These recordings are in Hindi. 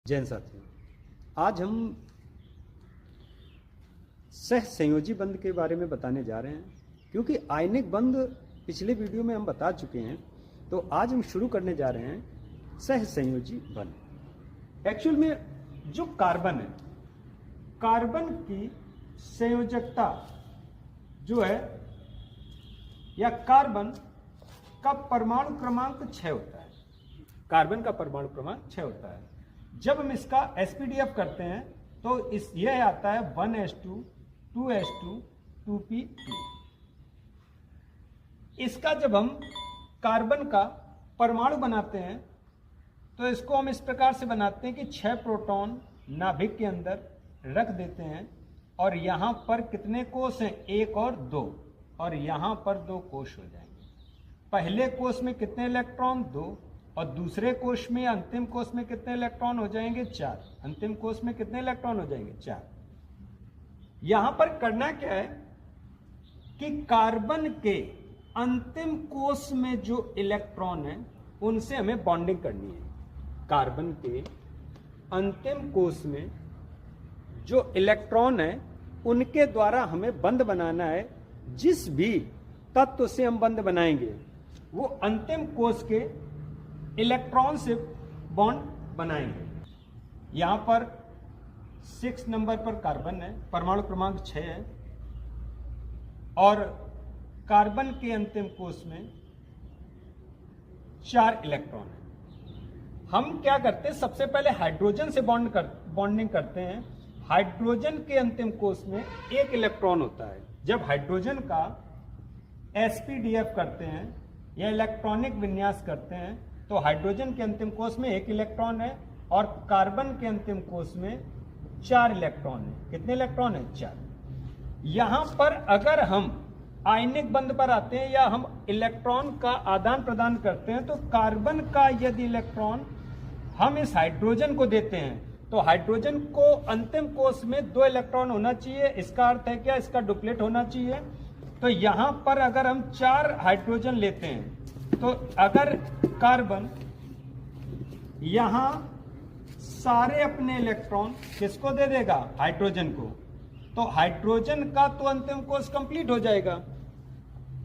जैन साथियों, आज हम सह संयोजी बंध के बारे में बताने जा रहे हैं, क्योंकि आयनिक बंध पिछले वीडियो में हम बता चुके हैं। तो आज हम शुरू करने जा रहे हैं सह संयोजी बंध। एक्चुअल में जो कार्बन है, कार्बन की संयोजकता जो है या कार्बन का परमाणु क्रमांक 6 होता है। कार्बन का परमाणु क्रमांक 6 होता है। जब हम इसका एसपीडीएफ करते हैं तो यह आता है 1s2 2s2 2p2। इसका जब हम कार्बन का परमाणु बनाते हैं तो इसको हम इस प्रकार से बनाते हैं कि 6 प्रोटॉन नाभिक के अंदर रख देते हैं और यहां पर कितने कोष हैं, 1 और 2, और यहां पर 2 कोष हो जाएंगे। पहले कोष में कितने इलेक्ट्रॉन, 2, और दूसरे कोष में अंतिम कोष में कितने इलेक्ट्रॉन हो जाएंगे, 4। अंतिम कोष में कितने इलेक्ट्रॉन हो जाएंगे, 4। यहां पर करना क्या है कि कार्बन के अंतिम कोष में जो इलेक्ट्रॉन है उनसे हमें बॉन्डिंग करनी है। कार्बन के अंतिम कोष में जो इलेक्ट्रॉन है उनके द्वारा हमें बंध बनाना है। जिस भी तत्व से हम बंध बनाएंगे वो अंतिम कोष के इलेक्ट्रॉन से बॉन्ड बनाएंगे। यहां पर 6 नंबर पर कार्बन है, परमाणु क्रमांक 6 है, और कार्बन के अंतिम कोष में 4 इलेक्ट्रॉन है। हम क्या करते हैं, सबसे पहले हाइड्रोजन से बॉन्डिंग करते हैं। हाइड्रोजन के अंतिम कोष में 1 इलेक्ट्रॉन होता है। जब हाइड्रोजन का एसपीडीएफ करते हैं या इलेक्ट्रॉनिक विन्यास करते हैं तो हाइड्रोजन के अंतिम कोष में 1 इलेक्ट्रॉन है और कार्बन के अंतिम कोष में 4 इलेक्ट्रॉन है। कितने इलेक्ट्रॉन है, 4। यहां पर अगर हम आयनिक बंध पर आते हैं या हम इलेक्ट्रॉन का आदान प्रदान करते हैं तो कार्बन का यदि इलेक्ट्रॉन हम इस हाइड्रोजन को देते हैं तो हाइड्रोजन को अंतिम कोष में 2 इलेक्ट्रॉन होना चाहिए। इसका अर्थ है क्या, इसका डुप्लेट होना चाहिए। तो यहां पर अगर हम 4 हाइड्रोजन लेते हैं तो अगर कार्बन यहां सारे अपने इलेक्ट्रॉन किसको दे देगा, हाइड्रोजन को, तो हाइड्रोजन का तो अंतिम कोष कंप्लीट हो जाएगा,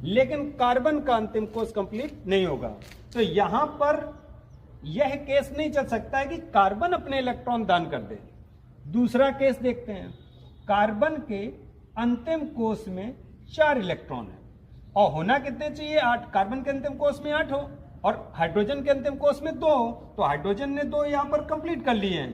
लेकिन कार्बन का अंतिम कोष कंप्लीट नहीं होगा। तो यहां पर यह केस नहीं चल सकता है कि कार्बन अपने इलेक्ट्रॉन दान कर दे। दूसरा केस देखते हैं। कार्बन के अंतिम कोष में 4 इलेक्ट्रॉन है और होना कितने चाहिए, 8। कार्बन के अंतिम कोष में 8 हो और हाइड्रोजन के अंतिम कोष में 2 हो, तो हाइड्रोजन ने 2 यहां पर कंप्लीट कर लिए हैं।